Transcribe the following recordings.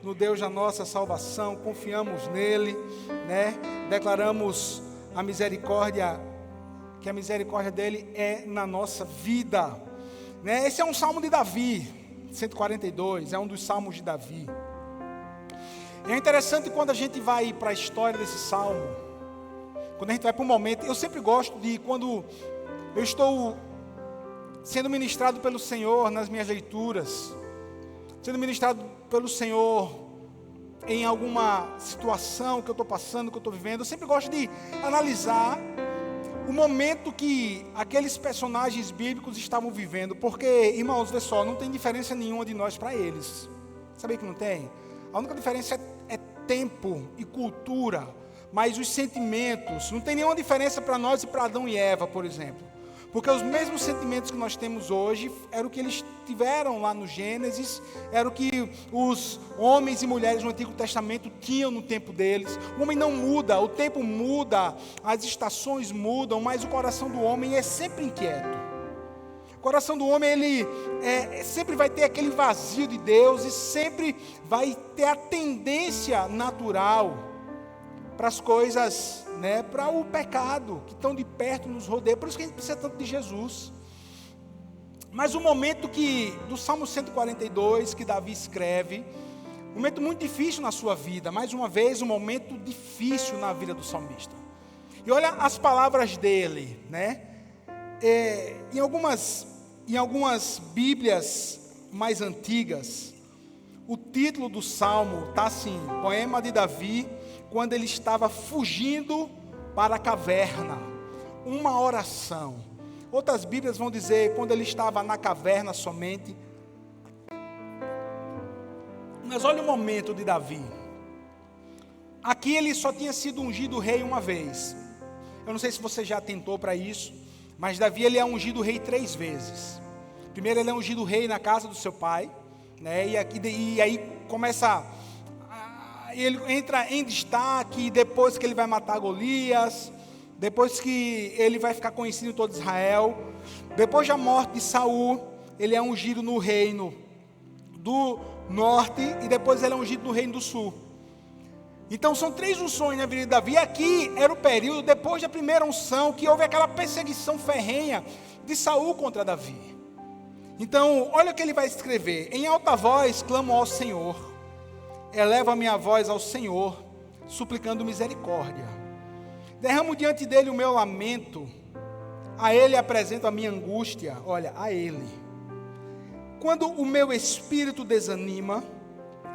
no Deus da nossa salvação, confiamos nele, né? Declaramos a misericórdia, que a misericórdia dele é na nossa vida, né? Esse é um salmo de Davi, 142, é um dos salmos de Davi. E é interessante quando a gente vai para a história desse salmo, quando a gente vai para um momento, eu sempre gosto de, quando eu estou sendo ministrado pelo Senhor nas minhas leituras, sendo ministrado pelo Senhor em alguma situação que eu estou passando, que eu estou vivendo, eu sempre gosto de analisar o momento que aqueles personagens bíblicos estavam vivendo, porque, irmãos, vê só, não tem diferença nenhuma de nós para eles. Sabia que não tem? A única diferença é tempo e cultura, mas os sentimentos, não tem nenhuma diferença para nós e para Adão e Eva, por exemplo. Porque os mesmos sentimentos que nós temos hoje, era o que eles tiveram lá no Gênesis, era o que os homens e mulheres no Antigo Testamento tinham no tempo deles. O homem não muda, o tempo muda, as estações mudam, mas o coração do homem é sempre inquieto. O coração do homem, ele sempre vai ter aquele vazio de Deus e sempre vai ter a tendência natural para as coisas, né, para o pecado que tão de perto nos rodeia. Por isso que a gente precisa tanto de Jesus. Mas o momento do Salmo 142 que Davi escreve, um momento muito difícil na sua vida, mais uma vez um momento difícil na vida do salmista. E olha as palavras dele, né? Em algumas Bíblias mais antigas, o título do Salmo está assim: Poema de Davi, quando ele estava fugindo para a caverna, uma oração. Outras Bíblias vão dizer quando ele estava na caverna somente. Mas olha o momento de Davi. Aqui ele só tinha sido ungido rei uma vez. Eu não sei se você já atentou para isso, mas Davi, ele é ungido rei 3 vezes. Primeiro ele é ungido rei na casa do seu pai, né? E aí começa, ele entra em destaque depois que ele vai matar Golias, depois que ele vai ficar conhecido em todo Israel. Depois da morte de Saul, ele é ungido no reino do norte e depois ele é ungido no reino do sul. Então são 3 unções na vida de Davi. Aqui era o período depois da primeira unção, que houve aquela perseguição ferrenha de Saul contra Davi. Então olha o que ele vai escrever: em alta voz clamo ao Senhor, elevo a minha voz ao Senhor, suplicando misericórdia. Derramo diante dele o meu lamento, a ele apresento a minha angústia. Olha, a ele. Quando o meu espírito desanima,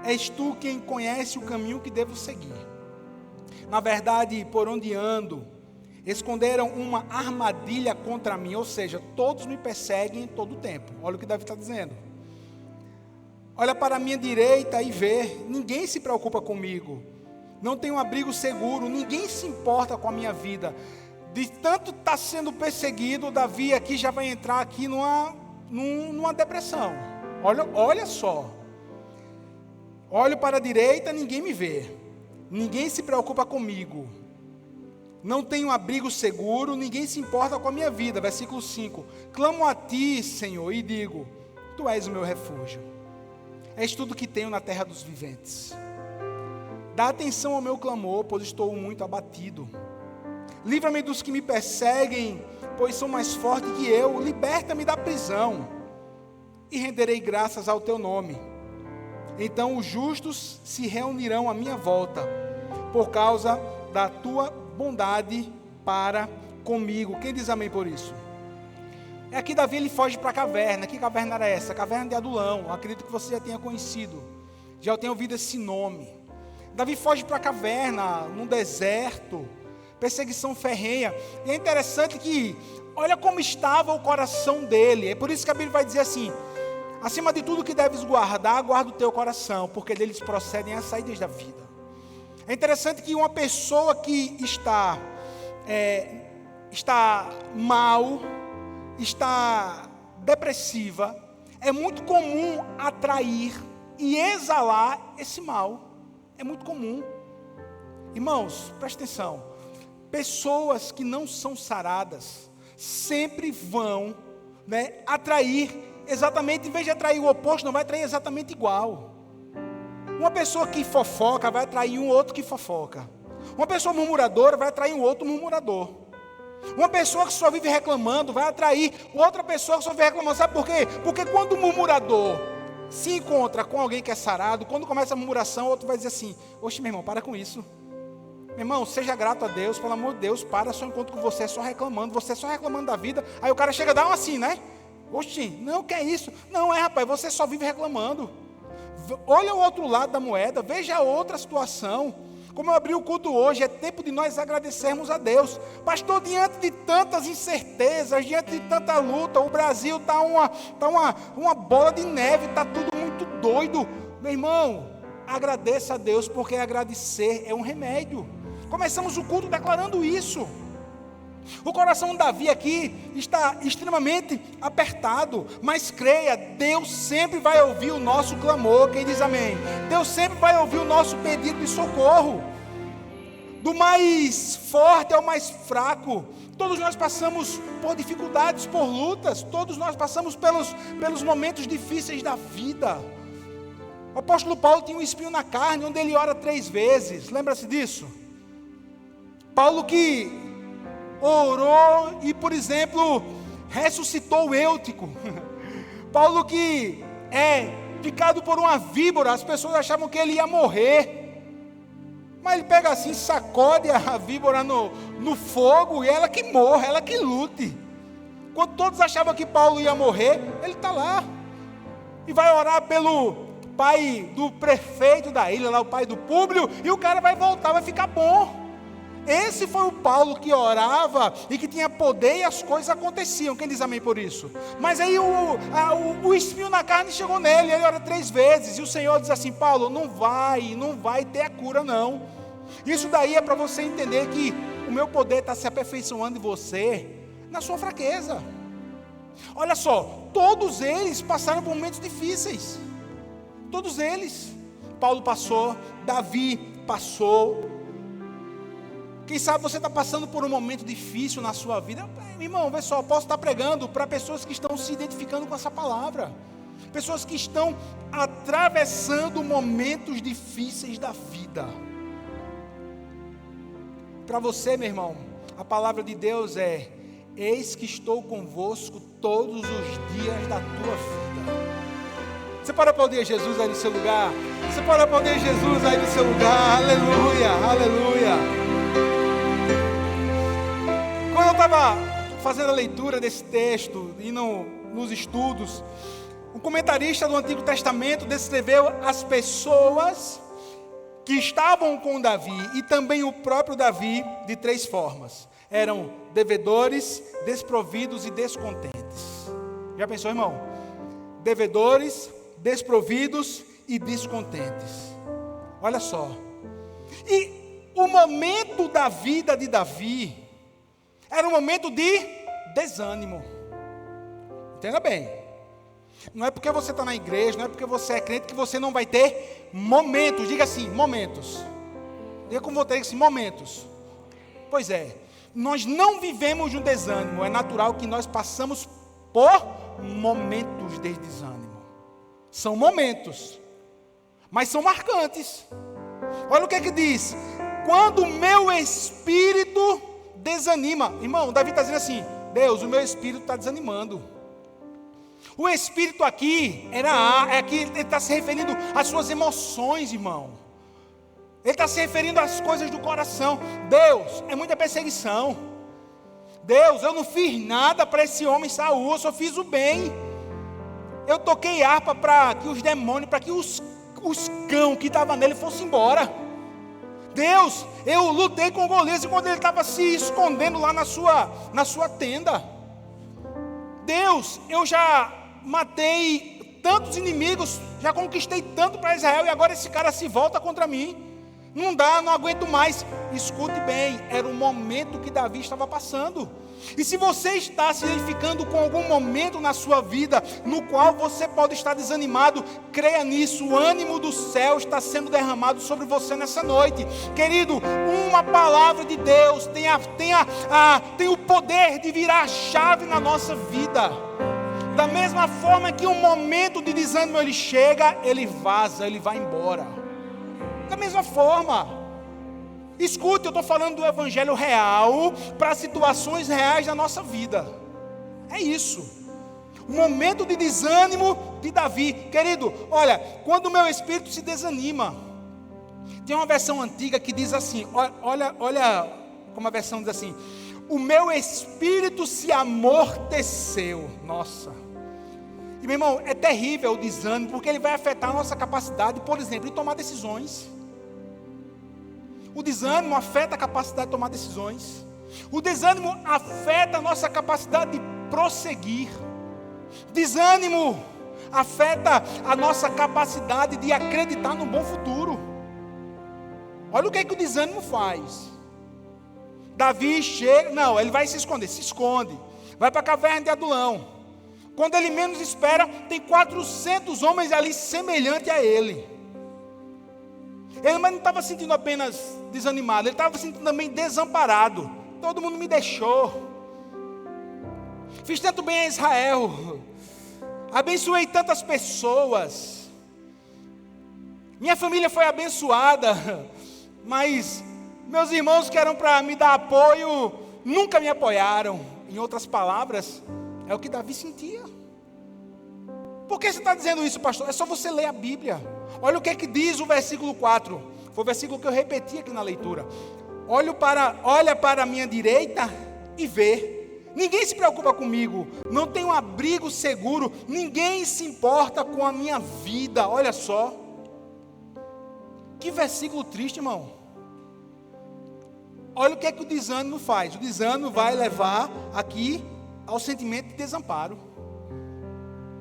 és tu quem conhece o caminho que devo seguir. Na verdade, por onde ando, esconderam uma armadilha contra mim, ou seja, todos me perseguem todo o tempo. Olha o que Davi está dizendo. Olha para a minha direita e vê, ninguém se preocupa comigo. Não tenho um abrigo seguro, ninguém se importa com a minha vida. De tanto estar sendo perseguido, Davi aqui já vai entrar aqui numa depressão. Olha só. Olho para a direita, ninguém me vê. Ninguém se preocupa comigo. Não tenho abrigo seguro, ninguém se importa com a minha vida. Versículo 5. Clamo a ti, Senhor, e digo, tu és o meu refúgio. És tudo que tenho na terra dos viventes. Dá atenção ao meu clamor, pois estou muito abatido. Livra-me dos que me perseguem, pois são mais fortes que eu. Liberta-me da prisão, e renderei graças ao teu nome. Então os justos se reunirão à minha volta, por causa da tua bondade para comigo. Quem diz amém por isso? Aqui Davi, ele foge para a caverna. Que caverna era essa? A caverna de Adulão. Acredito que você já tenha conhecido, já tenha ouvido esse nome. Davi foge para a caverna, num deserto, perseguição ferrenha. E é interessante que, olha como estava o coração dele. É por isso que a Bíblia vai dizer assim: acima de tudo que deves guardar, guarda o teu coração, porque deles procedem as saídas da vida. É interessante que uma pessoa que está mal, está depressiva, é muito comum atrair e exalar esse mal. É muito comum. Irmãos, presta atenção. Pessoas que não são saradas sempre vão, atrair exatamente, em vez de atrair o oposto, não vai atrair exatamente igual. Uma pessoa que fofoca vai atrair um outro que fofoca. Uma pessoa murmuradora vai atrair um outro murmurador. Uma pessoa que só vive reclamando vai atrair outra pessoa que só vive reclamando. Sabe por quê? Porque quando o murmurador se encontra com alguém que é sarado, quando começa a murmuração, o outro vai dizer assim: oxe, meu irmão, para com isso. Meu irmão, seja grato a Deus, pelo amor de Deus, para, só encontro com você, só reclamando da vida. Aí o cara chega a dar um assim, né? Oxe, não, que é isso? Não, rapaz, você só vive reclamando. Olha o outro lado da moeda, veja a outra situação. Como eu abri o culto hoje, é tempo de nós agradecermos a Deus. Pastor, diante de tantas incertezas, diante de tanta luta, o Brasil está uma bola de neve, está tudo muito doido. Meu irmão, agradeça a Deus, porque agradecer é um remédio. Começamos o culto declarando isso. O coração de Davi aqui está extremamente apertado, mas creia, Deus sempre vai ouvir o nosso clamor. Quem diz amém? Deus sempre vai ouvir o nosso pedido de socorro. Do mais forte ao mais fraco, todos nós passamos por dificuldades, por lutas, todos nós passamos pelos momentos difíceis da vida. O apóstolo Paulo tinha um espinho na carne, onde ele ora 3 vezes, lembra-se disso? Paulo que orou e, por exemplo, ressuscitou o Eutico. Paulo que é picado por uma víbora, as pessoas achavam que ele ia morrer, mas ele pega assim, sacode a víbora no fogo, e ela que morre, ela que lute. Quando todos achavam que Paulo ia morrer, ele está lá, e vai orar pelo pai do prefeito da ilha, lá o pai do Públio, e o cara vai voltar, vai ficar bom. Esse foi o Paulo que orava e que tinha poder e as coisas aconteciam. Quem diz amém por isso? Mas aí o espinho na carne chegou nele, ele ora 3 vezes, e o Senhor diz assim: Paulo, não vai ter a cura não. Isso daí é para você entender que o meu poder está se aperfeiçoando em você, na sua fraqueza. Olha só, todos eles passaram por momentos difíceis, todos eles. Paulo passou, Davi passou. Quem sabe você está passando por um momento difícil na sua vida. Irmão, vê só, posso estar pregando para pessoas que estão se identificando com essa palavra. Pessoas que estão atravessando momentos difíceis da vida. Para você, meu irmão, a palavra de Deus é: eis que estou convosco todos os dias da tua vida. Você pode aplaudir Jesus aí no seu lugar? Você pode aplaudir Jesus aí no seu lugar? Aleluia, aleluia. Quando eu estava fazendo a leitura desse texto e nos estudos, um comentarista do Antigo Testamento descreveu as pessoas que estavam com Davi e também o próprio Davi de 3 formas. Eram devedores, desprovidos e descontentes. Já pensou, irmão? Devedores, desprovidos e descontentes. Olha só. E o momento da vida de Davi era um momento de desânimo. Entenda bem. Não é porque você está na igreja, não é porque você é crente que você não vai ter momentos. Diga assim, momentos. Diga como vou ter assim, momentos. Pois é, nós não vivemos de um desânimo. É natural que nós passamos por momentos de desânimo. São momentos, mas são marcantes. Olha o que é que diz: quando o meu espírito desanima. Irmão, Davi está dizendo assim: Deus, o meu espírito está desanimando. O espírito aqui ele está se referindo às suas emoções, irmão. Ele está se referindo às coisas do coração. Deus, é muita perseguição. Deus, eu não fiz nada para esse homem Saul, eu só fiz o bem. Eu toquei harpa para que os demônios, para que os cão que estavam nele fossem embora. Deus, eu lutei com Golias quando ele estava se escondendo lá na sua tenda. Deus, eu já matei tantos inimigos, já conquistei tanto para Israel, e agora esse cara se volta contra mim. Não dá, não aguento mais. Escute bem, era o momento que Davi estava passando. E se você está se identificando com algum momento na sua vida no qual você pode estar desanimado, creia nisso, o ânimo do céu está sendo derramado sobre você nessa noite. Querido, uma palavra de Deus tem o poder de virar a chave na nossa vida. Da mesma forma que um momento de desânimo ele chega, ele vaza, ele vai embora. Da mesma forma, escute, eu estou falando do evangelho real para situações reais da nossa vida. É isso. O momento de desânimo de Davi. Querido, olha, quando o meu espírito se desanima, tem uma versão antiga que diz assim, olha como a versão diz assim: o meu espírito se amorteceu. Nossa. E meu irmão, é terrível o desânimo, porque ele vai afetar a nossa capacidade, por exemplo, de tomar decisões. O desânimo afeta a capacidade de tomar decisões. O desânimo afeta a nossa capacidade de prosseguir. Desânimo afeta a nossa capacidade de acreditar no bom futuro. Olha o que é que o desânimo faz. Davi chega, não, ele vai se esconde, vai para a caverna de Adulão. Quando ele menos espera, tem 400 homens ali semelhantes a ele. Ele não estava se sentindo apenas desanimado, ele estava se sentindo também desamparado. Todo mundo me deixou. Fiz tanto bem a Israel, abençoei tantas pessoas, minha família foi abençoada, mas meus irmãos que eram para me dar apoio, nunca me apoiaram. Em outras palavras, é o que Davi sentia. Por que você está dizendo isso, pastor? É só você ler a Bíblia. Olha o que é que diz o versículo 4. Foi o versículo que eu repeti aqui na leitura. Olha para a minha direita e vê. Ninguém se preocupa comigo. Não tenho um abrigo seguro. Ninguém se importa com a minha vida. Olha só. Que versículo triste, irmão. Olha o que é que o desânimo faz. O desânimo vai levar aqui ao sentimento de desamparo.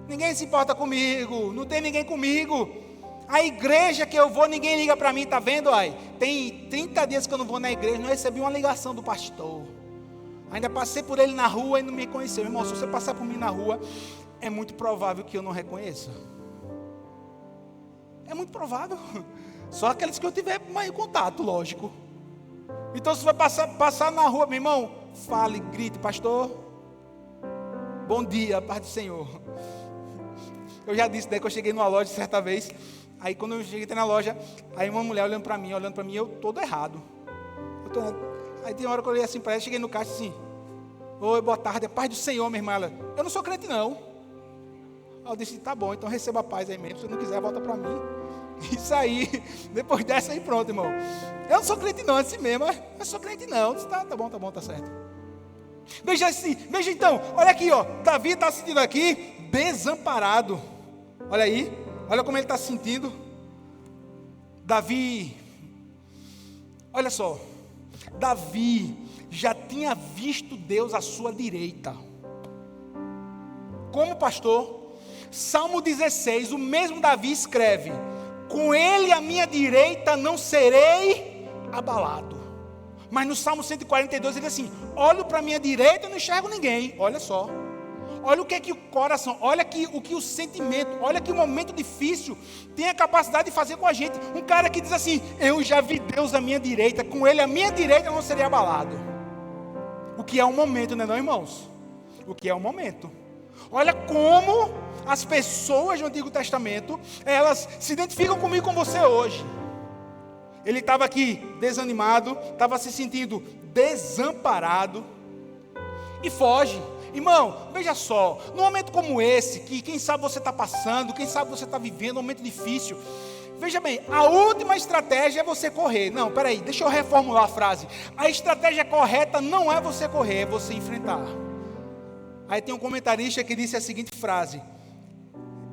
Ninguém se importa comigo. Não tem ninguém comigo. A igreja que eu vou, ninguém liga para mim, tá vendo? Aí, tem 30 dias que eu não vou na igreja, não recebi uma ligação do pastor. Ainda passei por ele na rua e não me reconheceu. Irmão, se você passar por mim na rua, é muito provável que eu não reconheça. É muito provável. Só aqueles que eu tiver mais contato, lógico. Então, se vai passar na rua, meu irmão, fale, grite, pastor, bom dia, paz do Senhor. Eu já disse, daí que eu cheguei numa loja certa vez. Aí quando eu cheguei na loja, aí uma mulher olhando para mim, eu todo errado. Aí tem uma hora que eu olhei assim para ela, cheguei no caixa assim: oi, boa tarde, é paz do Senhor, minha irmã. Ela: eu não sou crente não. Aí eu disse: tá bom, então receba a paz aí mesmo, se não quiser volta para mim. E saí, depois dessa aí pronto, irmão. Eu não sou crente não, assim mesmo, eu sou crente não. Eu disse: tá bom, tá certo. Veja então, olha aqui, ó, Davi está se sentindo aqui desamparado. Olha aí, olha como ele está se sentindo. Davi, olha só, Davi já tinha visto Deus à sua direita. Como pastor, Salmo 16, o mesmo Davi escreve: com ele à minha direita não serei abalado. Mas no Salmo 142 ele diz assim: olho para a minha direita e não enxergo ninguém. Olha só. Olha o que é que o coração, olha que, o que o sentimento, olha que o momento difícil tem a capacidade de fazer com a gente. Um cara que diz assim: eu já vi Deus à minha direita, com ele à minha direita eu não seria abalado. O que é um momento, não é não, irmãos? O que é um momento. Olha como as pessoas do Antigo Testamento, elas se identificam comigo, com você hoje. Ele estava aqui desanimado, estava se sentindo desamparado e foge. Irmão, veja só, num momento como esse, que quem sabe você está passando, quem sabe você está vivendo um momento difícil, veja bem, a última estratégia é você correr. Não, peraí, deixa eu reformular a frase. A estratégia correta não é você correr, é você enfrentar. Aí tem um comentarista que disse a seguinte frase: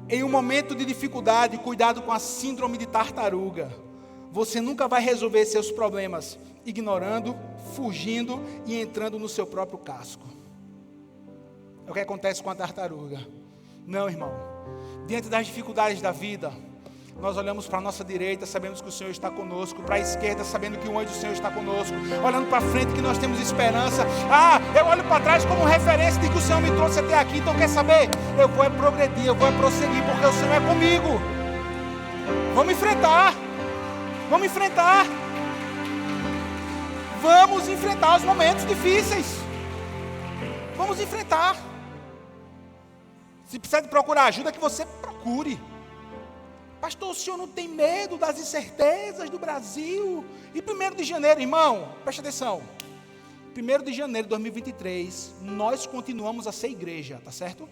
em um momento de dificuldade, cuidado com a síndrome de tartaruga. Você nunca vai resolver seus problemas ignorando, fugindo e entrando no seu próprio casco. É o que acontece com a tartaruga. Não, irmão. Diante das dificuldades da vida, nós olhamos para a nossa direita, sabemos que o Senhor está conosco. Para a esquerda, sabendo que o anjo do Senhor está conosco. Olhando para frente, que nós temos esperança. Eu olho para trás como referência de que o Senhor me trouxe até aqui. Então quer saber? Eu vou progredir, eu vou prosseguir, porque o Senhor é comigo. Vamos enfrentar. Vamos enfrentar. Vamos enfrentar os momentos difíceis. Vamos enfrentar. Se precisa de procurar ajuda, que você procure. Pastor, o senhor não tem medo das incertezas do Brasil? E 1º de janeiro, irmão, preste atenção. 1º de janeiro de 2023, nós continuamos a ser igreja, tá certo?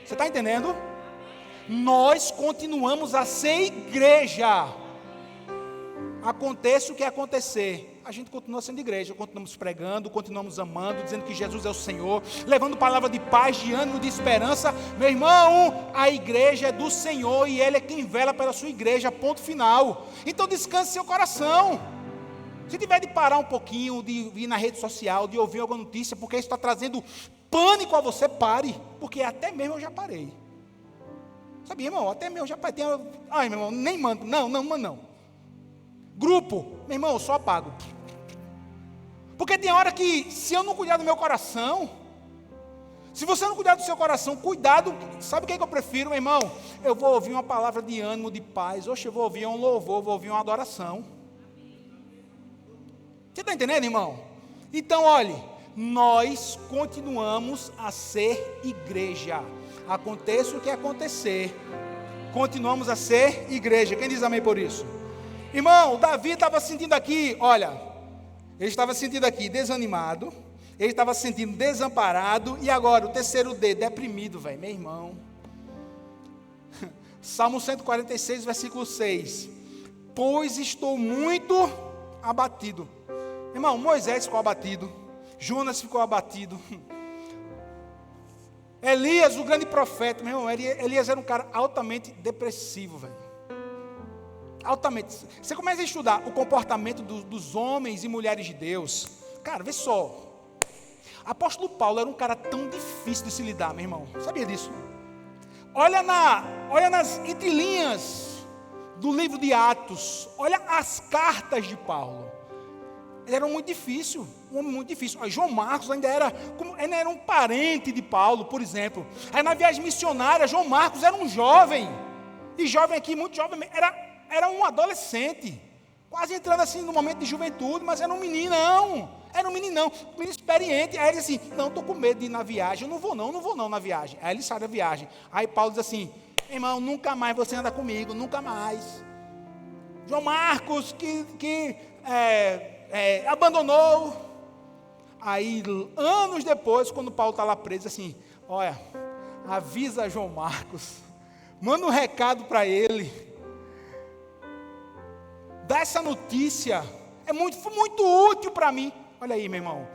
Você está entendendo? Nós continuamos a ser igreja. Aconteça o que acontecer, a gente continua sendo igreja, continuamos pregando, continuamos amando, dizendo que Jesus é o Senhor, levando palavra de paz, de ânimo, de esperança. Meu irmão, a igreja é do Senhor e Ele é quem vela pela sua igreja, ponto final. Então descanse seu coração. Se tiver de parar um pouquinho, de vir na rede social, de ouvir alguma notícia, porque isso está trazendo pânico a você, pare, porque até mesmo eu já parei. Sabia, irmão? Até mesmo eu já parei. Ai, meu irmão, nem mando, não. Grupo, meu irmão, eu só apago. Porque tem hora que, se eu não cuidar do meu coração, se você não cuidar do seu coração, cuidado, sabe o que eu prefiro, meu irmão? Eu vou ouvir uma palavra de ânimo, de paz, oxe, eu vou ouvir um louvor, vou ouvir uma adoração. Você está entendendo, irmão? Então, olhe, nós continuamos a ser igreja. Aconteça o que acontecer, continuamos a ser igreja. Quem diz amém por isso? Irmão, Davi estava sentindo aqui, olha, ele estava sentindo aqui desanimado, ele estava se sentindo desamparado, e agora o terceiro D, deprimido, velho, meu irmão. Salmo 146, versículo 6, pois estou muito abatido. Irmão, Moisés ficou abatido, Jonas ficou abatido, Elias, o grande profeta, meu irmão, Elias era um cara altamente depressivo, velho. Altamente. Você começa a estudar o comportamento dos homens e mulheres de Deus. Cara, vê só. Apóstolo Paulo era um cara tão difícil de se lidar, meu irmão. Sabia disso? Olha nas entrelinhas do livro de Atos. Olha as cartas de Paulo. Ele era muito difícil, um homem muito difícil. João Marcos ainda era um parente de Paulo, por exemplo. Aí na viagem missionária, João Marcos era um jovem. E jovem aqui, muito jovem, era um adolescente, quase entrando assim no momento de juventude, mas era um meninão, um menino experiente. Aí ele disse assim, não, estou com medo de ir na viagem, eu não vou não na viagem. Aí ele sai da viagem, aí Paulo diz assim, irmão, nunca mais você anda comigo, nunca mais. João Marcos, que abandonou. Aí, anos depois, quando Paulo está lá preso, assim, olha, avisa João Marcos, manda um recado para ele, dá essa notícia, foi muito útil para mim. Olha aí, meu irmão,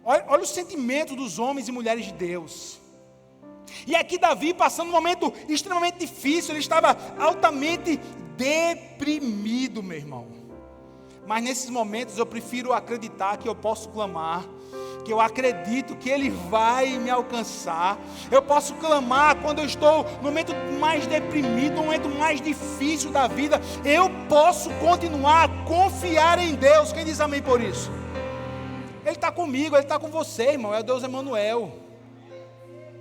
olha o sentimento dos homens e mulheres de Deus. E aqui Davi passando um momento extremamente difícil, ele estava altamente deprimido, meu irmão. Mas nesses momentos eu prefiro acreditar que eu posso clamar, que eu acredito que Ele vai me alcançar. Eu posso clamar quando eu estou no momento mais deprimido, no momento mais difícil da vida. Eu posso continuar a confiar em Deus. Quem diz amém por isso? Ele está comigo, Ele está com você, irmão. É o Deus Emanuel.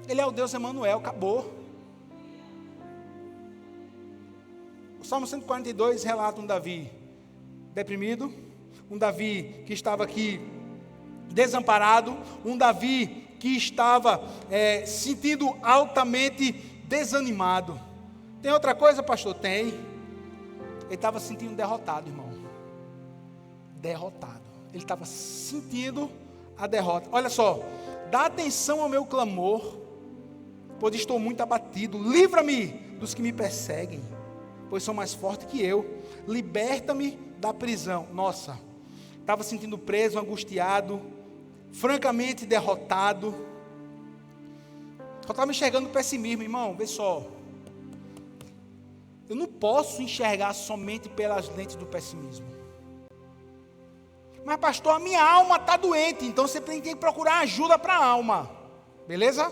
Ele é o Deus Emanuel, acabou. O Salmo 142 relata um Davi deprimido, um Davi que estava aqui desamparado, um Davi que estava sentindo altamente desanimado. Tem outra coisa, pastor? Tem. Ele estava se sentindo derrotado, irmão. Derrotado. Ele estava sentindo a derrota. Olha só, dá atenção ao meu clamor, pois estou muito abatido. Livra-me dos que me perseguem, pois são mais fortes que eu. Liberta-me da prisão. Nossa, estava se sentindo preso, angustiado, francamente derrotado. Só estava enxergando pessimismo, irmão. Vê só, eu não posso enxergar somente pelas lentes do pessimismo. Mas pastor, a minha alma está doente, então você tem que procurar ajuda para a alma, beleza?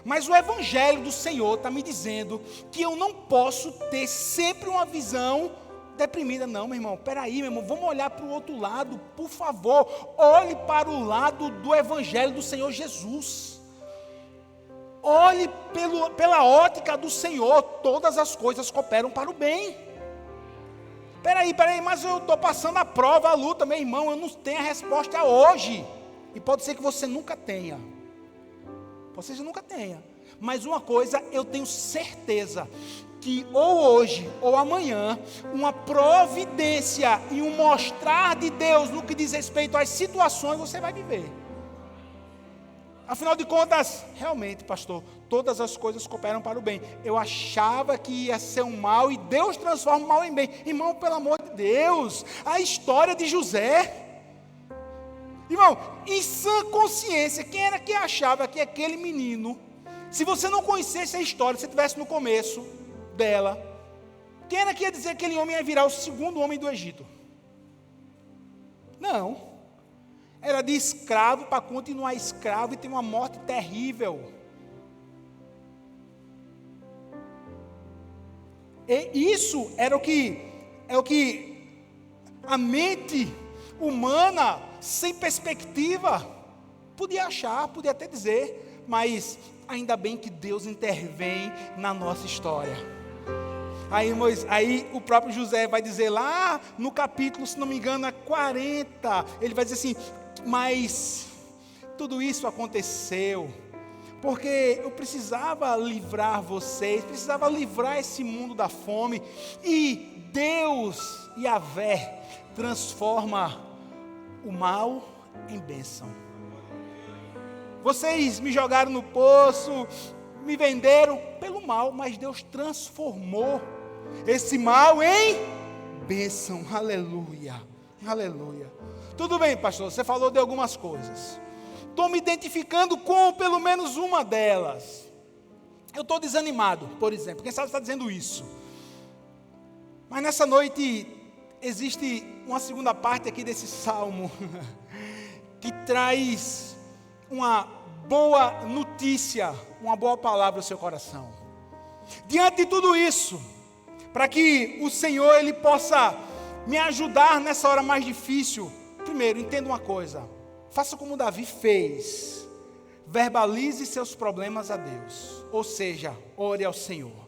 Mas o evangelho do Senhor está me dizendo que eu não posso ter sempre uma visão deprimida. Não, meu irmão, peraí, meu irmão, vamos olhar para o outro lado, por favor. Olhe para o lado do evangelho do Senhor Jesus. Olhe pela ótica do Senhor. Todas as coisas cooperam para o bem. Peraí, mas eu estou passando a prova, a luta, meu irmão, eu não tenho a resposta hoje. E pode ser que você nunca tenha. Pode ser que você nunca tenha. Mas uma coisa eu tenho certeza, que ou hoje ou amanhã, uma providência e um mostrar de Deus no que diz respeito às situações você vai viver. Afinal de contas, realmente, pastor, todas as coisas cooperam para o bem. Eu achava que ia ser um mal e Deus transforma o mal em bem. Irmão, pelo amor de Deus, a história de José. Irmão, em sã consciência, quem era que achava que aquele menino, se você não conhecesse a história, se você estivesse no começo dela, quem era que ia dizer que aquele homem ia virar o segundo homem do Egito? Não. Era de escravo para continuar escravo e ter uma morte terrível. E isso era o que a mente humana, sem perspectiva, podia achar, podia até dizer, mas ainda bem que Deus intervém na nossa história. Aí o próprio José vai dizer lá no capítulo, se não me engano, 40, ele vai dizer assim, mas tudo isso aconteceu porque eu precisava livrar vocês, precisava livrar esse mundo da fome, e Deus, Yahvé, transforma o mal em bênção. Vocês me jogaram no poço, me venderam pelo mal, mas Deus transformou esse mal em bênção. Aleluia, aleluia. Tudo bem, pastor, você falou de algumas coisas. Estou me identificando com pelo menos uma delas. Eu estou desanimado, por exemplo. Quem sabe está dizendo isso. Mas nessa noite existe uma segunda parte aqui desse salmo que traz uma boa notícia, uma boa palavra ao seu coração. Diante de tudo isso, para que o Senhor ele possa me ajudar nessa hora mais difícil, primeiro, entenda uma coisa. Faça como Davi fez. Verbalize seus problemas a Deus. Ou seja, ore ao Senhor.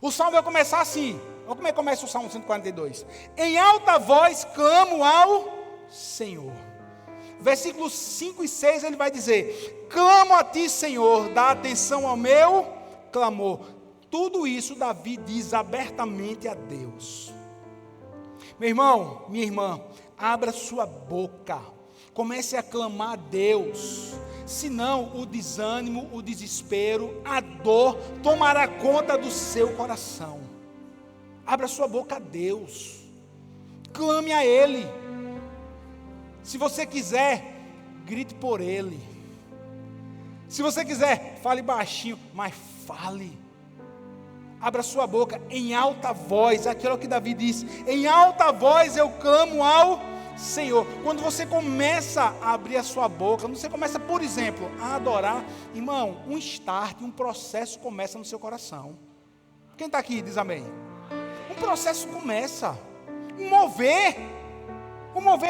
O salmo vai começar assim. Olha como é que começa o salmo 142. Em alta voz clamo ao Senhor. Versículos 5 e 6 ele vai dizer: clamo a ti, Senhor, dá atenção ao meu clamor. Tudo isso Davi diz abertamente a Deus. Meu irmão, minha irmã, abra sua boca, comece a clamar a Deus, senão o desânimo, o desespero, a dor tomará conta do seu coração. Abra sua boca a Deus, clame a Ele. Se você quiser, grite por Ele. Se você quiser, fale baixinho, mas fale. Abra sua boca em alta voz, aquilo que Davi disse, em alta voz eu clamo ao Senhor. Quando você começa a abrir a sua boca, quando você começa, por exemplo, a adorar, irmão, um start, um processo começa no seu coração. Quem está aqui diz amém. Um processo começa, um mover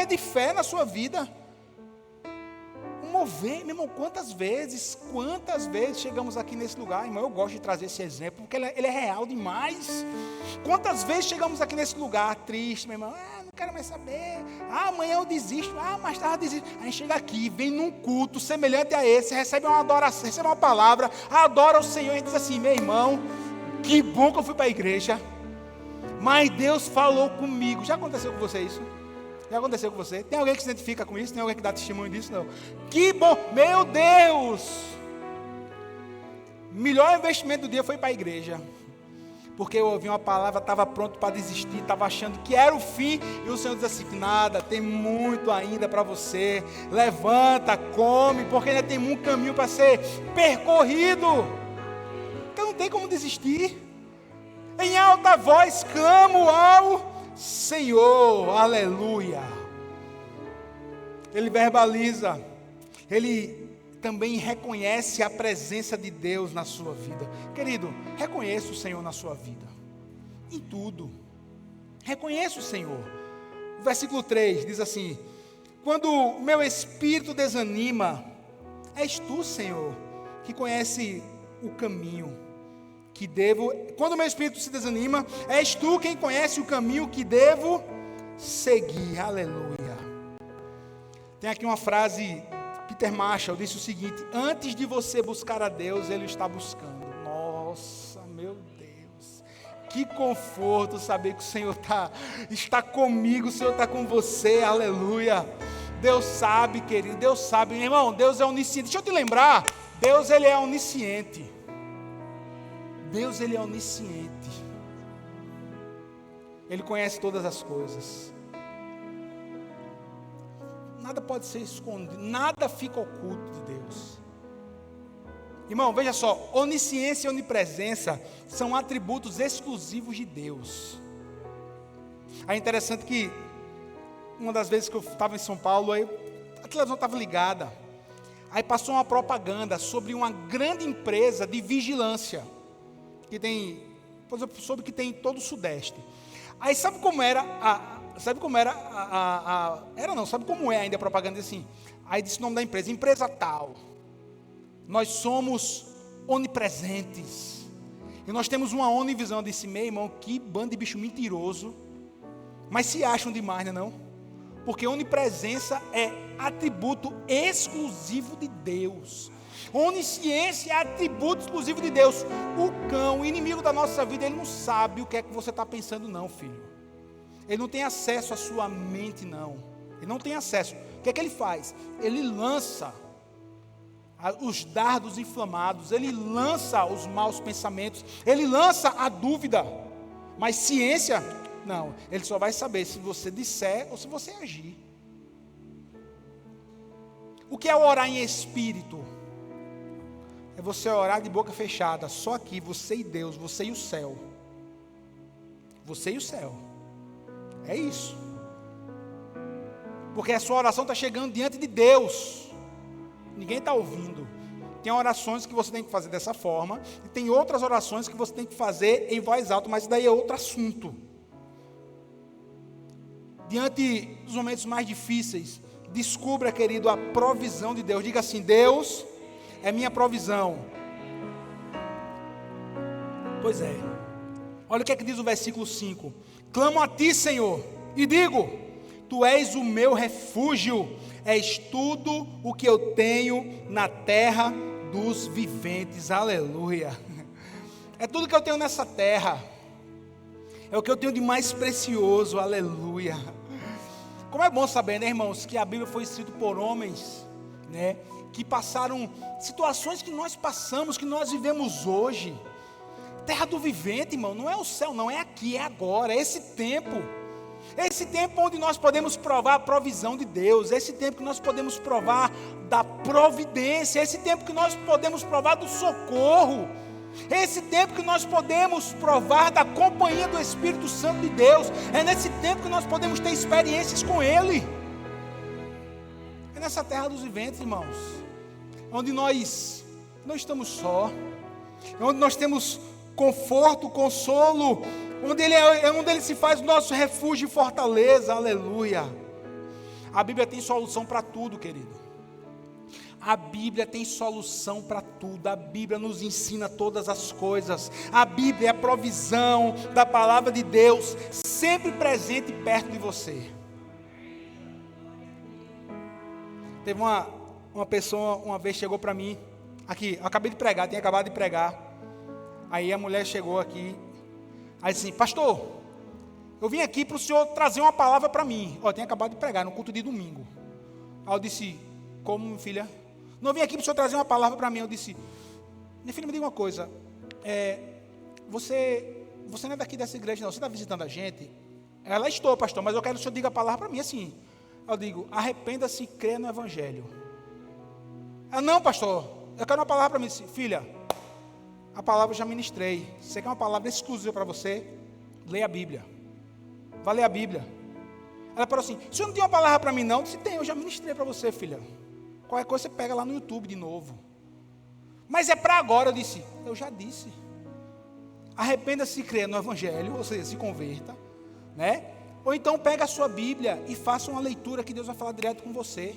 de fé na sua vida. Mover, meu irmão, quantas vezes chegamos aqui nesse lugar, irmão, eu gosto de trazer esse exemplo, porque ele é real demais. Quantas vezes chegamos aqui nesse lugar, triste, meu irmão, não quero mais saber, amanhã eu desisto, mais tarde eu desisto. A gente chega aqui, vem num culto semelhante a esse, recebe uma adoração, recebe uma palavra, adora o Senhor e diz assim, meu irmão, que bom que eu fui para a igreja, mas Deus falou comigo. Já aconteceu com você isso? Já aconteceu com você? Tem alguém que se identifica com isso? Tem alguém que dá testemunho disso? Não. Que bom! Meu Deus! O melhor investimento do dia foi para a igreja. Porque eu ouvi uma palavra, estava pronto para desistir, estava achando que era o fim. E o Senhor diz assim, nada, tem muito ainda para você. Levanta, come, porque ainda tem muito caminho para ser percorrido. Então não tem como desistir. Em alta voz clamo ao Senhor, aleluia. Ele verbaliza, ele também reconhece a presença de Deus na sua vida. Querido, reconheça o Senhor na sua vida, em tudo. Reconheça o Senhor. Versículo 3 diz assim: quando o meu espírito desanima, és tu, Senhor, que conhece o caminho que devo. Quando o meu espírito se desanima, és tu quem conhece o caminho que devo seguir. Aleluia. Tem aqui uma frase, Peter Marshall disse o seguinte: antes de você buscar a Deus, Ele está buscando. Nossa, meu Deus. Que conforto saber que o Senhor está comigo, o Senhor está com você, aleluia. Deus sabe, querido, Deus sabe, irmão, Deus é onisciente. Deixa eu te lembrar, Deus ele é onisciente. Deus ele é onisciente. Ele conhece todas as coisas. Nada pode ser escondido, nada fica oculto de Deus. Irmão, veja só, onisciência e onipresença são atributos exclusivos de Deus. É interessante que uma das vezes que eu estava em São Paulo, aí a televisão estava ligada, aí passou uma propaganda sobre uma grande empresa de vigilância, que tem, por exemplo, soube que tem em todo o Sudeste. Aí sabe como era sabe como é ainda a propaganda assim? Aí disse o nome da empresa, empresa tal. Nós somos onipresentes. E nós temos uma onivisão. Eu disse, meu irmão, que bando de bicho mentiroso. Mas se acham demais, não é não? Porque onipresença é atributo exclusivo de Deus. Onisciência é atributo exclusivo de Deus. O cão, o inimigo da nossa vida, ele não sabe o que é que você está pensando não, filho. Ele não tem acesso à sua mente não. Ele não tem acesso. O que é que ele faz? Ele lança os dardos inflamados, ele lança os maus pensamentos, ele lança a dúvida. Mas ciência, não. Ele só vai saber se você disser ou se você agir. O que é orar em espírito? É você orar de boca fechada, só aqui, você e Deus, você e o céu. Você e o céu. É isso. Porque a sua oração está chegando diante de Deus. Ninguém está ouvindo. Tem orações que você tem que fazer dessa forma, e tem outras orações que você tem que fazer em voz alta, mas isso daí é outro assunto. Diante dos momentos mais difíceis, descubra, querido, a provisão de Deus. Diga assim, Deus é minha provisão. Pois é. Olha o que é que diz o versículo 5. Clamo a ti, Senhor, e digo, tu és o meu refúgio, és tudo o que eu tenho na terra dos viventes. Aleluia. É tudo que eu tenho nessa terra. É o que eu tenho de mais precioso. Aleluia. Como é bom saber, né, irmãos, que a Bíblia foi escrita por homens, né, que passaram situações que nós passamos, que nós vivemos hoje. Terra do vivente, irmão, não é o céu, não é aqui, é agora, é esse tempo. É esse tempo onde nós podemos provar a provisão de Deus, é esse tempo que nós podemos provar da providência, é esse tempo que nós podemos provar do socorro, é esse tempo que nós podemos provar da companhia do Espírito Santo de Deus, é nesse tempo que nós podemos ter experiências com Ele. É nessa terra dos viventes, irmãos, onde nós não estamos só, onde nós temos conforto, consolo, onde ele se faz o nosso refúgio e fortaleza. Aleluia. A Bíblia tem solução para tudo, querido. A Bíblia tem solução para tudo. A Bíblia nos ensina todas as coisas. A Bíblia é a provisão da palavra de Deus, sempre presente perto de você. Teve uma pessoa, uma vez chegou para mim, aqui, eu acabei de pregar, tinha acabado de pregar. Aí a mulher chegou aqui, aí disse assim, pastor, eu vim aqui para o senhor trazer uma palavra para mim. Ó, tinha acabado de pregar, no culto de domingo. Aí eu disse, como, minha filha? Não, eu vim aqui para o senhor trazer uma palavra para mim. Eu disse, minha filha, me diga uma coisa, você não é daqui dessa igreja não, você está visitando a gente? Ela, estou, pastor, mas eu quero que o senhor diga a palavra para mim assim. Eu digo, arrependa-se e crê no Evangelho. Ela, não, pastor, eu quero uma palavra para mim. Eu disse, filha, a palavra eu já ministrei. Se você quer uma palavra exclusiva para você, leia a Bíblia. Vá ler a Bíblia. Ela falou assim, o senhor não tem uma palavra para mim não? Eu disse, tem, eu já ministrei para você, filha. Qualquer coisa você pega lá no YouTube de novo. Mas é para agora. Eu disse, eu já disse. Arrependa-se e crê no Evangelho, ou seja, se converta, né? Ou então pega a sua Bíblia e faça uma leitura que Deus vai falar direto com você.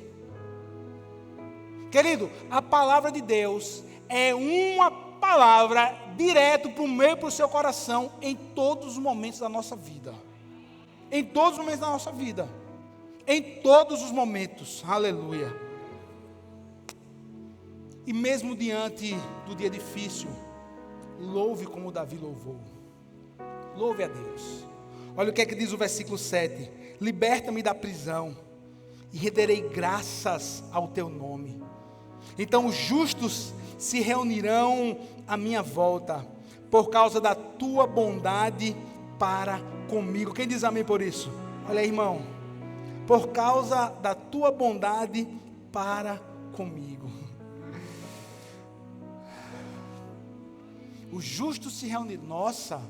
Querido, a palavra de Deus é uma palavra direto para o meio, para o seu coração, em todos os momentos da nossa vida. Em todos os momentos da nossa vida. Em todos os momentos. Aleluia. E mesmo diante do dia difícil, louve como Davi louvou. Louve a Deus. Olha o que é que diz o versículo 7. Liberta-me da prisão e renderei graças ao teu nome. Então os justos se reunirão à minha volta, por causa da tua bondade para comigo. Quem diz amém por isso? Olha aí, irmão. Por causa da tua bondade para comigo. Os justos se reuniram. Nossa.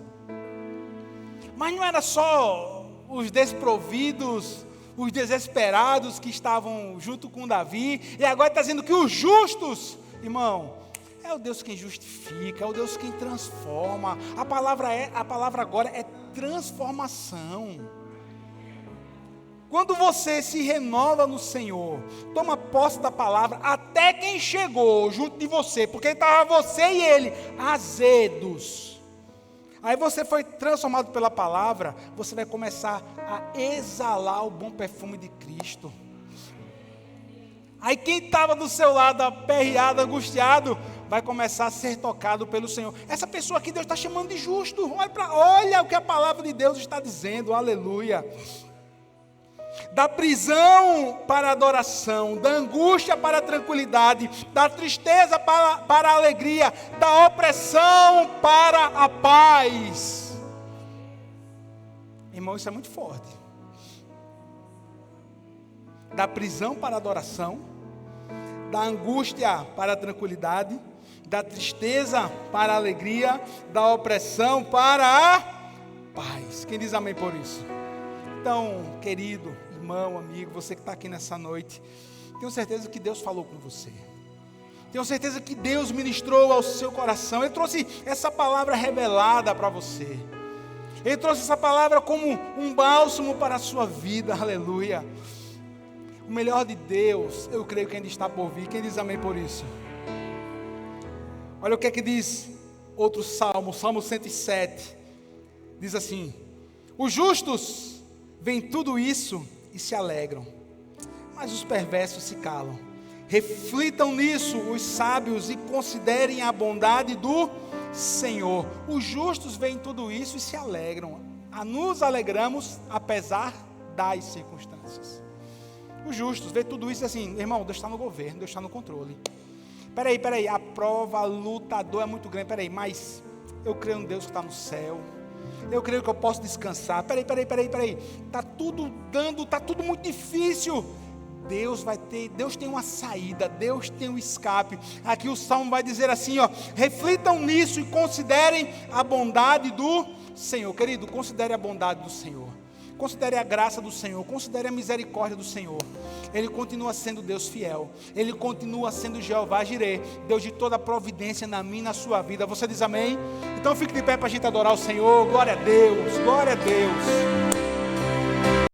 Mas não era só os desprovidos, os desesperados que estavam junto com Davi. E agora está dizendo que os justos, irmão, é o Deus quem justifica, é o Deus quem transforma. A palavra agora é transformação. Quando você se renova no Senhor, toma posse da palavra, até quem chegou junto de você, porque estava você e ele azedos. Aí você foi transformado pela palavra, você vai começar a exalar o bom perfume de Cristo. Aí quem estava do seu lado aperreado, angustiado, vai começar a ser tocado pelo Senhor. Essa pessoa que Deus está chamando de justo, olha o que a palavra de Deus está dizendo, aleluia. Da prisão para a adoração, da angústia para a tranquilidade, da tristeza para a alegria, da opressão para a paz. Irmão, isso é muito forte. Da prisão para a adoração, da angústia para a tranquilidade, da tristeza para a alegria, da opressão para a paz. Quem diz amém por isso? Então, querido irmão, amigo, você que está aqui nessa noite, tenho certeza que Deus falou com você. Tenho certeza que Deus ministrou ao seu coração. Ele trouxe essa palavra revelada para você. Ele trouxe essa palavra como um bálsamo para a sua vida, aleluia. O melhor de Deus, eu creio que ainda está por vir. Quem diz amém por isso? Olha o que é que diz outro salmo, Salmo 107. Diz assim: os justos veem tudo isso e se alegram, mas os perversos se calam. Reflitam nisso os sábios e considerem a bondade do Senhor. Os justos veem tudo isso e se alegram. Nos alegramos apesar das circunstâncias. Os justos veem tudo isso assim, irmão, Deus está no governo, Deus está no controle. Peraí, a prova, a luta, a dor é muito grande. Mas eu creio em Deus que está no céu. Eu creio que eu posso descansar. Peraí. Está tudo está tudo muito difícil. Deus tem uma saída, Deus tem um escape. Aqui o Salmo vai dizer assim, ó: reflitam nisso e considerem a bondade do Senhor. Querido, considere a bondade do Senhor. Considere a graça do Senhor, considere a misericórdia do Senhor. Ele continua sendo Deus fiel. Ele continua sendo Jeová Jireh, Deus de toda providência na minha e na sua vida. Você diz amém? Então fique de pé para a gente adorar o Senhor. Glória a Deus, glória a Deus.